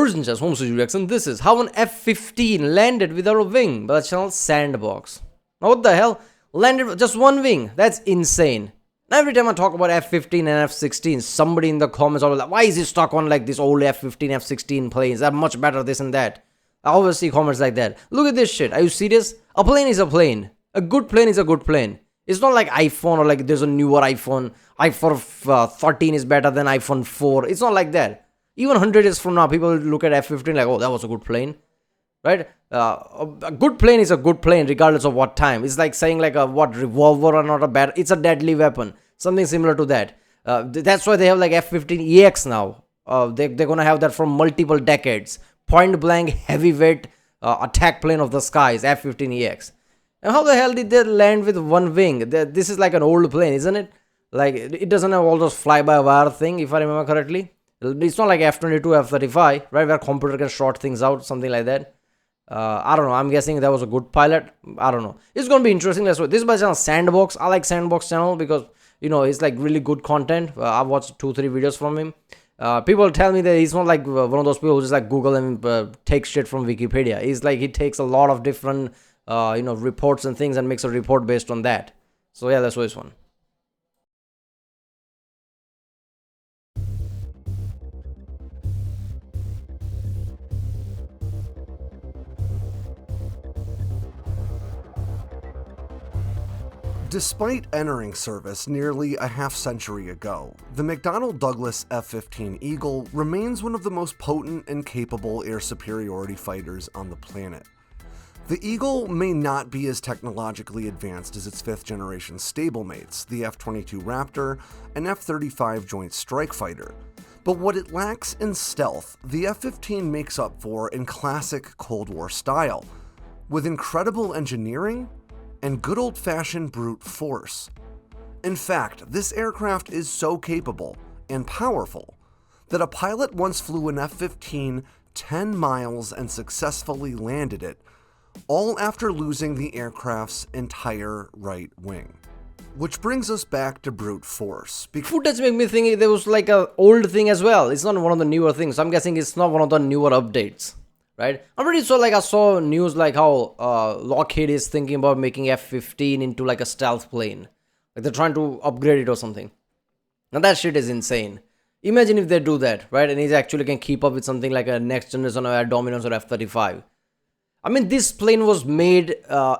Urgent Chess, Home Studio Reaction. This is how an F-15 landed without a wing by the channel Sandboxx. Now what the hell? Landed with just one wing? That's insane. Now every time I talk about F-15 and F-16, somebody in the comments are like, why is he stuck on like this old F-15, F-16 planes? They're much better, this and that. I always see comments like that. Look at this shit. Are you serious? A plane is a plane. A good plane is a good plane. It's not like iPhone or like there's a newer iPhone. iPhone 13 is better than iPhone 4. It's not like that. Even 100 years from now, people look at F-15 like, oh, that was a good plane. Right? A good plane is a good plane regardless of what time. It's like saying like a revolver or not a bad. It's a deadly weapon. Something similar to that. That's why they have like F-15EX now. They're going to have that for multiple decades. Point blank heavyweight attack plane of the skies, F-15EX. And how the hell did they land with one wing? This is like an old plane, isn't it? Like, it doesn't have all those fly-by-wire thing, if I remember correctly. It's not like F-22, F-35, right? Where computer can sort things out, something like that. I don't know. I'm guessing that was a good pilot. I don't know. It's going to be interesting. This is by channel Sandboxx. I like Sandboxx channel because, you know, it's like really good content. I've watched 2-3 videos from him. People tell me that he's not like one of those people who just like Google and take shit from Wikipedia. He's like, he takes a lot of different, reports and things and makes a report based on that. So yeah, that's always fun. Despite entering service nearly a half-century ago, the McDonnell Douglas F-15 Eagle remains one of the most potent and capable air superiority fighters on the planet. The Eagle may not be as technologically advanced as its fifth-generation stablemates, the F-22 Raptor and F-35 Joint Strike Fighter, but what it lacks in stealth, the F-15 makes up for in classic Cold War style, with incredible engineering and good old-fashioned brute force. In fact, this aircraft is so capable and powerful that a pilot once flew an F-15 10 miles and successfully landed it, all after losing the aircraft's entire right wing. Which brings us back to brute force. Footage make me think there was like an old thing as well. It's not one of the newer things. I'm guessing it's not one of the newer updates. Right? I'm pretty sure like I saw news like how Lockheed is thinking about making F-15 into like a stealth plane. Like they're trying to upgrade it or something. Now that shit is insane. Imagine if they do that, right? And it actually can keep up with something like a next generation of Air Dominance or F-35. I mean, this plane was made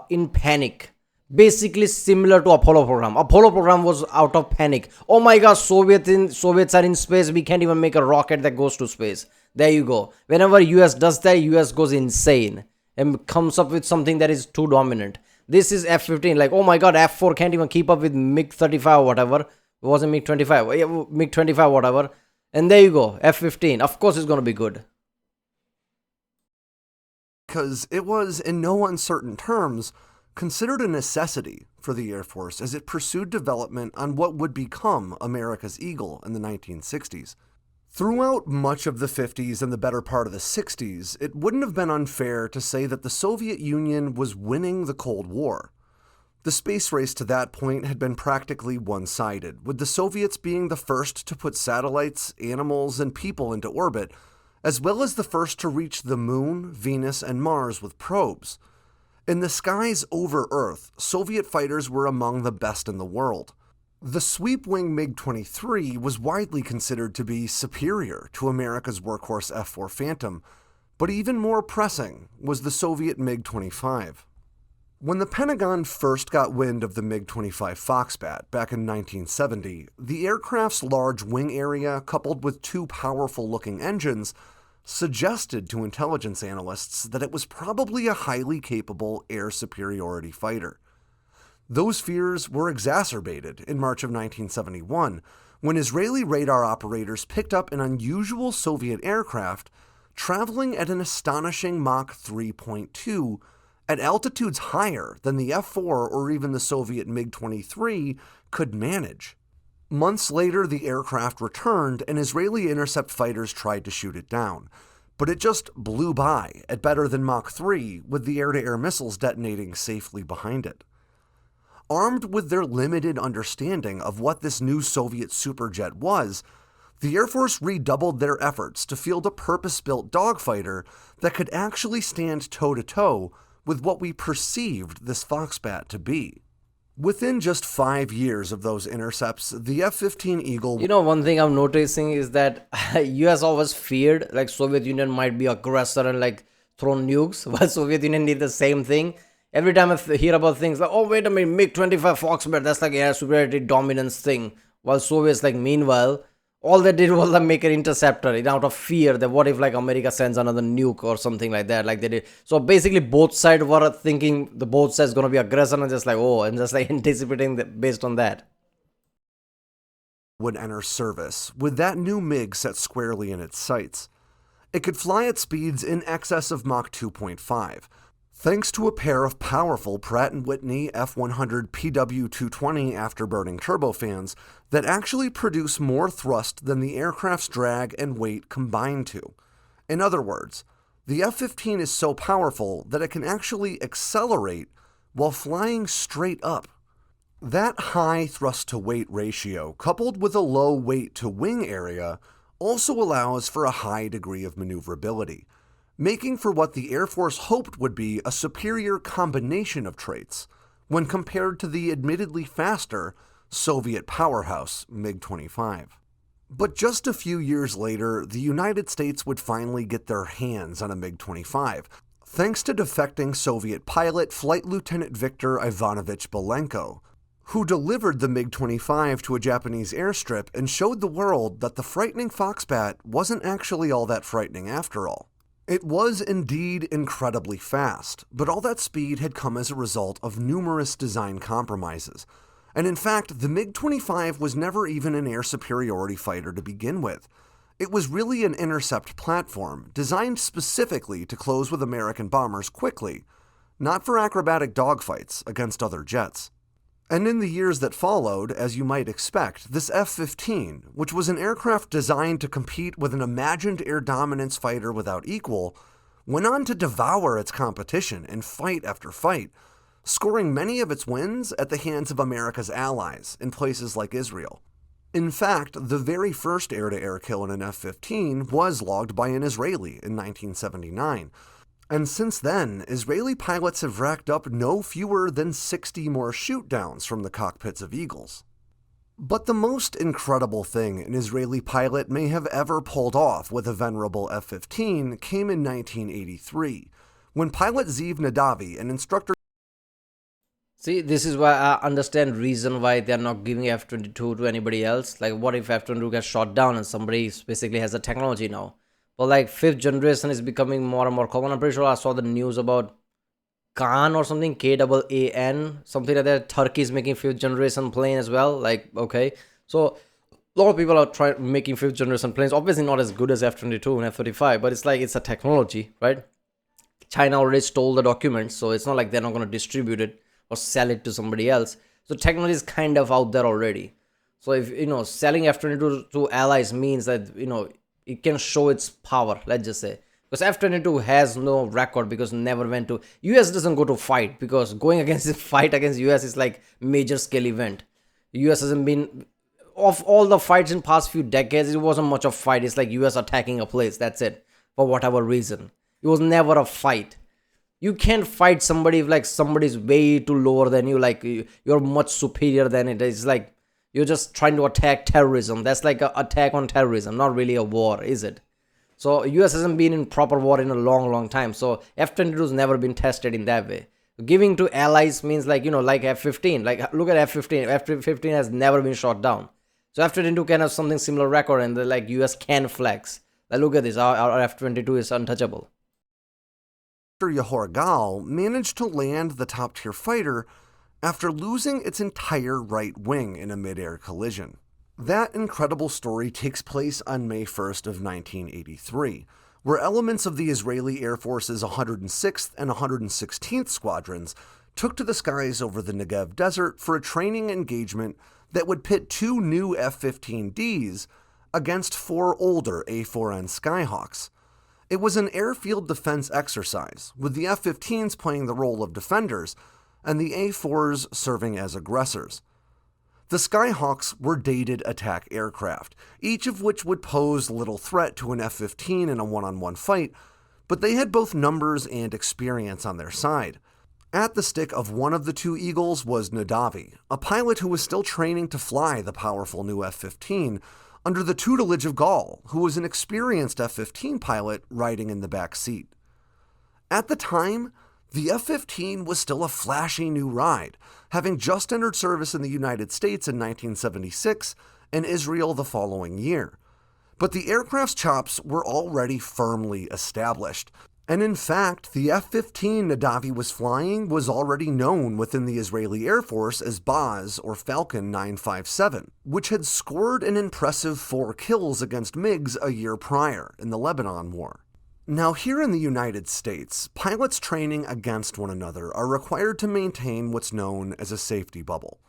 in panic. Basically similar to Apollo program. Apollo program was out of panic. Oh my god, Soviets are in space. We can't even make a rocket that goes to space. There you go. Whenever US does that, US goes insane and comes up with something that is too dominant. This is F-15. Like, oh my god, F-4 can't even keep up with MiG-35 or whatever. It wasn't MiG-25. Yeah, MiG-25 whatever. And there you go. F-15. Of course it's going to be good. Because it was, in no uncertain terms, considered a necessity for the Air Force as it pursued development on what would become America's Eagle in the 1960s. Throughout much of the 50s and the better part of the 60s, it wouldn't have been unfair to say that the Soviet Union was winning the Cold War. The space race to that point had been practically one-sided, with the Soviets being the first to put satellites, animals, and people into orbit, as well as the first to reach the Moon, Venus, and Mars with probes. In the skies over Earth, Soviet fighters were among the best in the world. The sweep-wing MiG-23 was widely considered to be superior to America's workhorse F-4 Phantom, but even more pressing was the Soviet MiG-25. When the Pentagon first got wind of the MiG-25 Foxbat back in 1970, the aircraft's large wing area, coupled with two powerful-looking engines, suggested to intelligence analysts that it was probably a highly capable air superiority fighter. Those fears were exacerbated in March of 1971, when Israeli radar operators picked up an unusual Soviet aircraft traveling at an astonishing Mach 3.2 at altitudes higher than the F-4 or even the Soviet MiG-23 could manage. Months later, the aircraft returned and Israeli intercept fighters tried to shoot it down, but it just blew by at better than Mach 3, with the air-to-air missiles detonating safely behind it. Armed with their limited understanding of what this new Soviet superjet was, The Air Force redoubled their efforts to field a purpose-built dogfighter that could actually stand toe-to-toe with what we perceived this Foxbat to be. Within just 5 years of those intercepts, the F-15 Eagle... One thing I'm noticing is that US always feared like Soviet Union might be aggressor and like throw nukes, while Soviet Union did the same thing. Every time I hear about things like, oh wait a minute, MiG-25 Foxbat, that's like air superiority dominance thing. While Soviets like meanwhile, all they did was like make an interceptor out of fear that what if like America sends another nuke or something like that, like they did. So basically both sides were thinking the both sides gonna be aggressor and just like, oh, and just like anticipating that based on that. Would enter service with that new MiG set squarely in its sights. It could fly at speeds in excess of Mach 2.5, thanks to a pair of powerful Pratt & Whitney F-100 PW220 afterburning turbofans that actually produce more thrust than the aircraft's drag and weight combined to. In other words, the F-15 is so powerful that it can actually accelerate while flying straight up. That high thrust-to-weight ratio, coupled with a low weight-to-wing area, also allows for a high degree of maneuverability, making for what the Air Force hoped would be a superior combination of traits when compared to the admittedly faster Soviet powerhouse MiG-25. But just a few years later, the United States would finally get their hands on a MiG-25, thanks to defecting Soviet pilot Flight Lieutenant Viktor Ivanovich Belenko, who delivered the MiG-25 to a Japanese airstrip and showed the world that the frightening Foxbat wasn't actually all that frightening after all. It was indeed incredibly fast, but all that speed had come as a result of numerous design compromises. And in fact, the MiG-25 was never even an air superiority fighter to begin with. It was really an intercept platform designed specifically to close with American bombers quickly, not for acrobatic dogfights against other jets. And in the years that followed, as you might expect, this F-15, which was an aircraft designed to compete with an imagined air dominance fighter without equal, went on to devour its competition in fight after fight, scoring many of its wins at the hands of America's allies in places like Israel. In fact, the very first air-to-air kill in an F-15 was logged by an Israeli in 1979, and since then, Israeli pilots have racked up no fewer than 60 more shoot-downs from the cockpits of Eagles. But the most incredible thing an Israeli pilot may have ever pulled off with a venerable F-15 came in 1983, when pilot Ziv Nadavi, an instructor... See, this is why I understand reason why they're not giving F-22 to anybody else. Like, what if F-22 gets shot down and somebody basically has the technology now? But like 5th generation is becoming more and more common. I'm pretty sure I saw the news about Khan or something, K-A-A-N, something like that. Turkey is making 5th generation plane as well. Like, okay. So a lot of people are making 5th generation planes. Obviously not as good as F-22 and F-35, but it's like it's a technology, right? China already stole the documents, so it's not like they're not going to distribute it or sell it to somebody else. So technology is kind of out there already. So if, selling F-22 to allies means that, it can show its power, let's just say. Because F-22 has no record because never went to... US doesn't go to fight because going against the fight against US is like major scale event. US hasn't been... Of all the fights in past few decades, it wasn't much of a fight. It's like US attacking a place, that's it. For whatever reason. It was never a fight. You can't fight somebody if like somebody's way too lower than you, like you're much superior than it. It's like... You're just trying to attack terrorism. That's like an attack on terrorism, not really a war, is it? So US hasn't been in proper war in a long time. So F-22 has never been tested in that way. Giving to allies means like, like F-15. Like look at F-15. F-15 has never been shot down. So F-22 can have something similar record and like US can flex. Like look at this, our F-22 is untouchable. Yehor Gal managed to land the top-tier fighter after losing its entire right wing in a mid-air collision. That incredible story takes place on May 1st of 1983, where elements of the Israeli Air Force's 106th and 116th Squadrons took to the skies over the Negev Desert for a training engagement that would pit 2 new F-15Ds against 4 older A-4N Skyhawks. It was an airfield defense exercise, with the F-15s playing the role of defenders and the A-4s serving as aggressors. The Skyhawks were dated attack aircraft, each of which would pose little threat to an F-15 in a one-on-one fight, but they had both numbers and experience on their side. At the stick of one of the two Eagles was Nadavi, a pilot who was still training to fly the powerful new F-15, under the tutelage of Gall, who was an experienced F-15 pilot riding in the back seat. At the time, the F-15 was still a flashy new ride, having just entered service in the United States in 1976 and Israel the following year. But the aircraft's chops were already firmly established, and in fact, the F-15 Nadavi was flying was already known within the Israeli Air Force as Baz, or Falcon 957, which had scored an impressive 4 kills against MiGs a year prior in the Lebanon War. Now, here in the United States, pilots training against one another are required to maintain what's known as a safety bubble.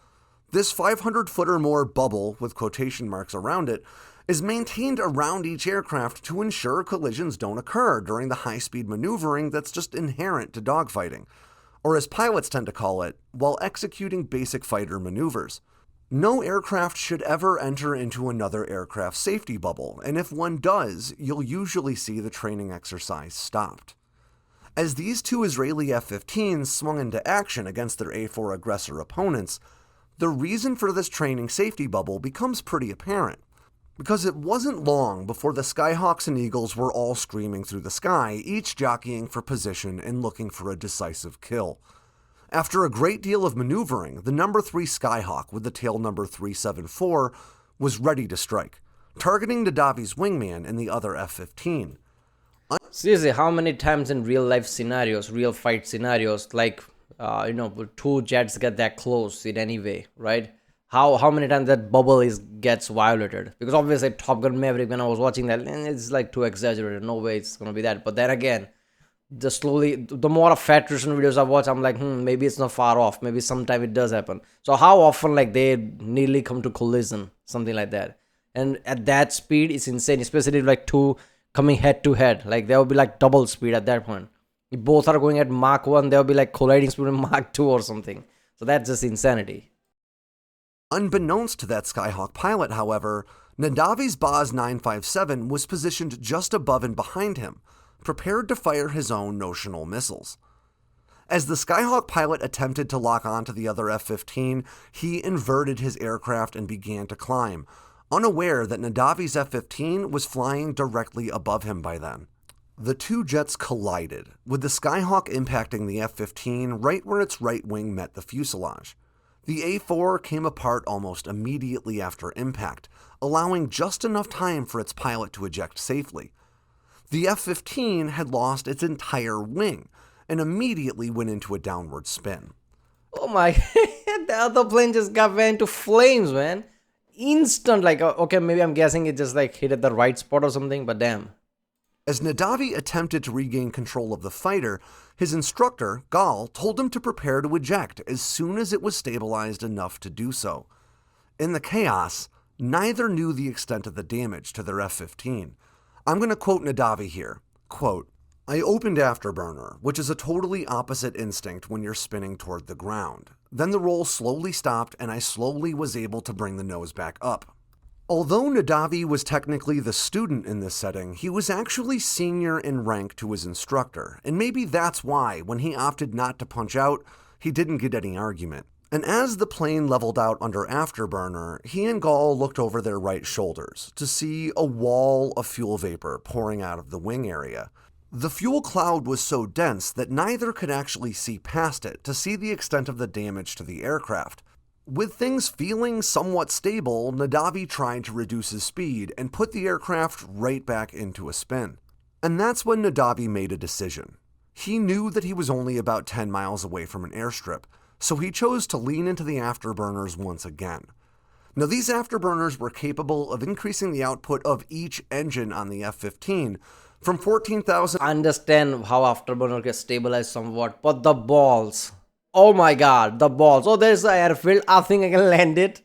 This 500-foot or more bubble, with quotation marks around it, is maintained around each aircraft to ensure collisions don't occur during the high-speed maneuvering that's just inherent to dogfighting, or as pilots tend to call it, while executing basic fighter maneuvers. No aircraft should ever enter into another aircraft's safety bubble, and if one does, you'll usually see the training exercise stopped. As these two Israeli F-15s swung into action against their A-4 aggressor opponents, the reason for this training safety bubble becomes pretty apparent, because it wasn't long before the Skyhawks and Eagles were all screaming through the sky, each jockeying for position and looking for a decisive kill. After a great deal of maneuvering, the number 3 Skyhawk with the tail number 374 was ready to strike, targeting Nadavi's wingman and the other F-15. Seriously, how many times in real life scenarios, real fight scenarios, like, two jets get that close in any way, right? How many times that bubble gets violated? Because obviously Top Gun Maverick, when I was watching that, it's like too exaggerated. No way it's gonna be that. But then again, the more of Fat Russian videos I watch, I'm like, maybe it's not far off. Maybe sometime it does happen. So how often like they nearly come to collision, something like that. And at that speed, it's insane. Especially like two coming head to head. Like there will be like double speed at that point. If both are going at Mach 1, there will be like colliding speed in Mach 2 or something. So that's just insanity. Unbeknownst to that Skyhawk pilot, however, Nadavi's Baz 957 was positioned just above and behind him, prepared to fire his own notional missiles. As the Skyhawk pilot attempted to lock onto the other F-15, he inverted his aircraft and began to climb, unaware that Nadavi's F-15 was flying directly above him by then. The two jets collided, with the Skyhawk impacting the F-15 right where its right wing met the fuselage. The A-4 came apart almost immediately after impact, allowing just enough time for its pilot to eject safely. The F-15 had lost its entire wing and immediately went into a downward spin. Oh my, the other plane just went into flames, man. Instant, like, okay, maybe I'm guessing it just like hit at the right spot or something, but damn. As Nadavi attempted to regain control of the fighter, his instructor, Gall, told him to prepare to eject as soon as it was stabilized enough to do so. In the chaos, neither knew the extent of the damage to their F-15. I'm going to quote Nadavi here. Quote, "I opened afterburner, which is a totally opposite instinct when you're spinning toward the ground. Then the roll slowly stopped and I slowly was able to bring the nose back up." Although Nadavi was technically the student in this setting, he was actually senior in rank to his instructor, and maybe that's why, when he opted not to punch out, he didn't get any argument. And as the plane leveled out under afterburner, he and Gall looked over their right shoulders to see a wall of fuel vapor pouring out of the wing area. The fuel cloud was so dense that neither could actually see past it to see the extent of the damage to the aircraft. With things feeling somewhat stable, Nadavi tried to reduce his speed and put the aircraft right back into a spin. And that's when Nadavi made a decision. He knew that he was only about 10 miles away from an airstrip, so he chose to lean into the afterburners once again. Now, these afterburners were capable of increasing the output of each engine on the F-15 from 14,000... I understand how afterburner gets stabilized somewhat, but the balls... Oh my god, the balls. Oh, there's the airfield. I think I can land it.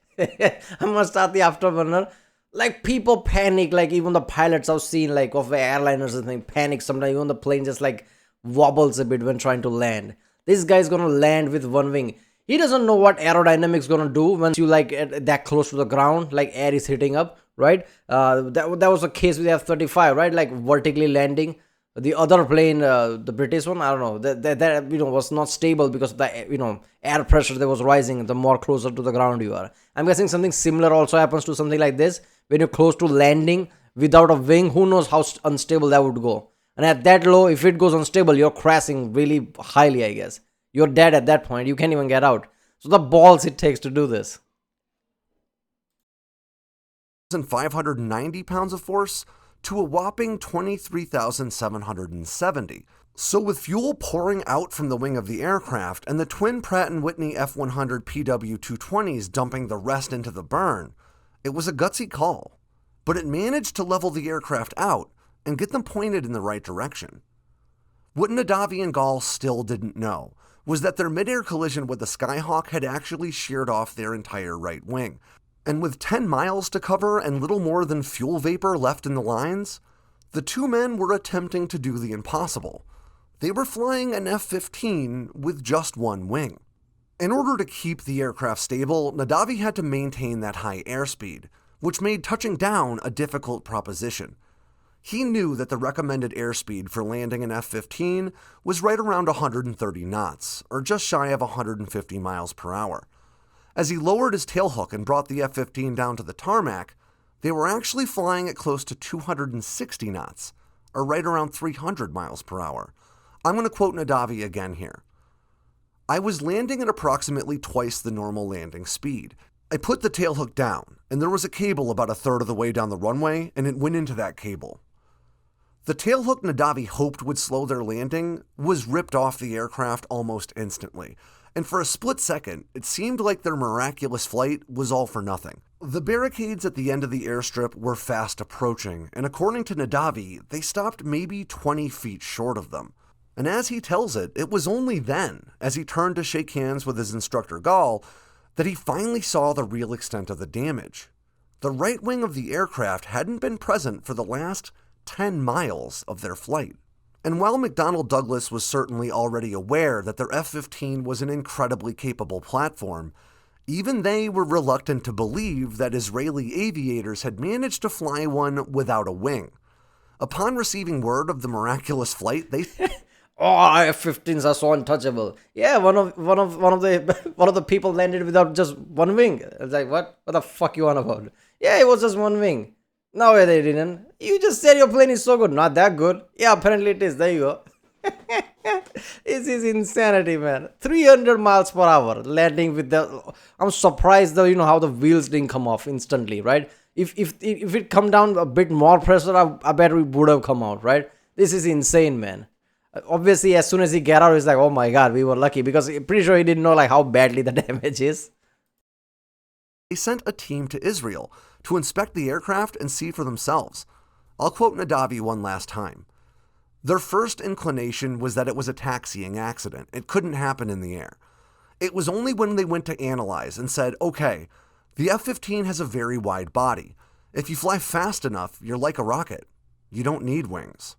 I'm gonna start the afterburner. Like, people panic. Like, even the pilots I've seen, like, of airliners and things, panic sometimes. Even the plane just, like, wobbles a bit when trying to land. This guy's gonna land with one wing. He doesn't know what aerodynamics gonna do once you like at that close to the ground, like air is hitting up, right? That was the case with F-35, right? Like vertically landing. The other plane, the British one, I don't know, that was not stable because of the air pressure that was rising. The more closer to the ground you are, I'm guessing something similar also happens to something like this when you're close to landing without a wing. Who knows how unstable that would go? And at that low, if it goes unstable, you're crashing really highly, I guess. You're dead at that point. You can't even get out. So the balls it takes to do this. 590 pounds of force to a whopping 23,770. So with fuel pouring out from the wing of the aircraft and the twin Pratt & Whitney F-100 PW220s dumping the rest into the burn, it was a gutsy call. But it managed to level the aircraft out and get them pointed in the right direction. What Nadavi and Gall still didn't know was that their mid-air collision with the Skyhawk had actually sheared off their entire right wing. And with 10 miles to cover and little more than fuel vapor left in the lines, the two men were attempting to do the impossible. They were flying an F-15 with just one wing. In order to keep the aircraft stable, Nadavi had to maintain that high airspeed, which made touching down a difficult proposition. He knew that the recommended airspeed for landing an F-15 was right around 130 knots, or just shy of 150 miles per hour. As he lowered his tailhook and brought the F-15 down to the tarmac, they were actually flying at close to 260 knots, or right around 300 miles per hour. I'm going to quote Nadavi again here. "I was landing at approximately twice the normal landing speed. I put the tailhook down, and there was a cable about a third of the way down the runway, and it went into that cable. The tailhook Nadavi hoped would slow their landing was ripped off the aircraft almost instantly, and for a split second, it seemed like their miraculous flight was all for nothing. The barricades at the end of the airstrip were fast approaching, and according to Nadavi, they stopped maybe 20 feet short of them. And as he tells it, it was only then, as he turned to shake hands with his instructor Gall, that he finally saw the real extent of the damage. The right wing of the aircraft hadn't been present for the last 10 miles of their flight. And while McDonnell Douglas was certainly already aware that their F-15 was an incredibly capable platform, even they were reluctant to believe that Israeli aviators had managed to fly one without a wing. Upon receiving word of the miraculous flight, they Oh, F-15s are so untouchable. Yeah, one of the people landed without just one wing. It's like, what the fuck you on about? Yeah, it was just one wing. No way they didn't. You just said your plane is so good. Not that good. Yeah, apparently it is. There you go. This is insanity, man. 300 miles per hour landing with the... I'm surprised though, how the wheels didn't come off instantly, right? If it come down a bit more pressure, I bet it would have come out, right? This is insane, man. Obviously, as soon as he got out, he's like, oh my god, we were lucky, because I'm pretty sure he didn't know like how badly the damage is. They sent a team to Israel to inspect the aircraft and see for themselves. I'll quote Nadavi one last time. Their first inclination was that it was a taxiing accident. It couldn't happen in the air. It was only when they went to analyze and said, okay, the F-15 has a very wide body. If you fly fast enough, you're like a rocket. You don't need wings.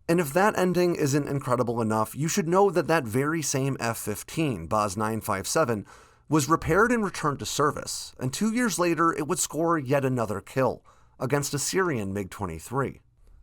And if that ending isn't incredible enough, you should know that that very same F-15, Baz 957, was repaired and returned to service, and 2 years later it would score yet another kill against a Syrian MiG-23.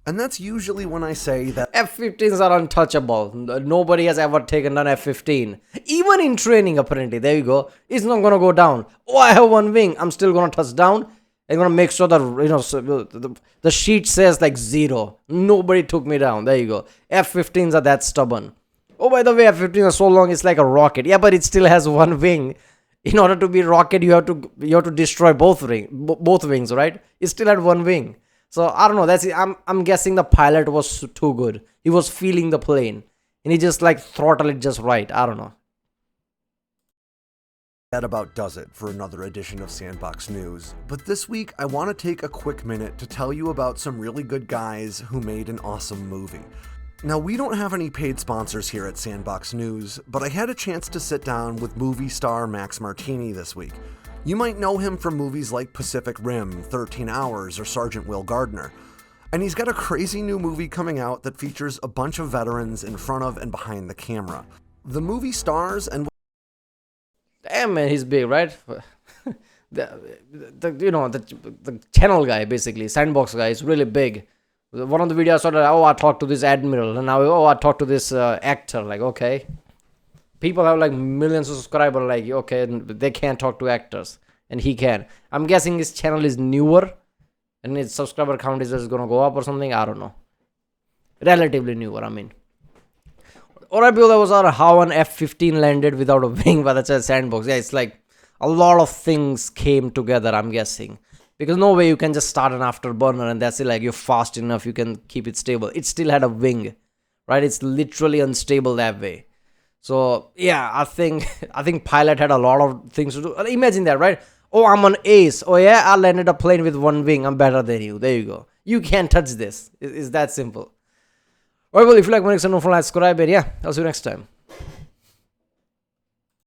And that's usually when I say that F-15s are untouchable. Nobody has ever taken an F-15. Even in training, apparently. There you go. It's not going to go down. Oh, I have one wing. I'm still going to touch down. I'm going to make sure that, the sheet says like 0. Nobody took me down. There you go. F-15s are that stubborn. Oh, by the way, F-15 are so long, it's like a rocket. Yeah, but it still has one wing. In order to be a rocket, you have to destroy both wings, right? It still had one wing. So I don't know. I'm guessing the pilot was too good. He was feeling the plane, and he just like throttled it just right. I don't know. That about does it for another edition of Sandboxx News. But this week, I want to take a quick minute to tell you about some really good guys who made an awesome movie. Now, we don't have any paid sponsors here at Sandboxx News, but I had a chance to sit down with movie star Max Martini this week. You might know him from movies like Pacific Rim, 13 Hours, or Sergeant Will Gardner. And he's got a crazy new movie coming out that features a bunch of veterans in front of and behind the camera. The movie stars and... Yeah, man, he's big, right? the channel guy, basically, Sandboxx guy, is really big. One of the videos I saw that, oh, I talked to this admiral, and now, oh, I talked to this actor. Like, okay. People have like millions of subscribers, like, okay, they can't talk to actors, and he can. I'm guessing his channel is newer, and his subscriber count is just gonna go up or something. I don't know. Relatively newer, I mean. Alright, people, that was our how an F-15 landed without a wing by the Sandboxx. Yeah, it's like a lot of things came together, I'm guessing. Because no way you can just start an afterburner and that's it, like you're fast enough, you can keep it stable. It still had a wing, right? It's literally unstable that way. So yeah, I think pilot had a lot of things to do. Imagine that, right? Oh, I'm an ace. Oh yeah, I landed a plane with one wing. I'm better than you. There you go. You can't touch this. It's that simple. Alright, well, if you like my next one, subscribe, and yeah, I'll see you next time.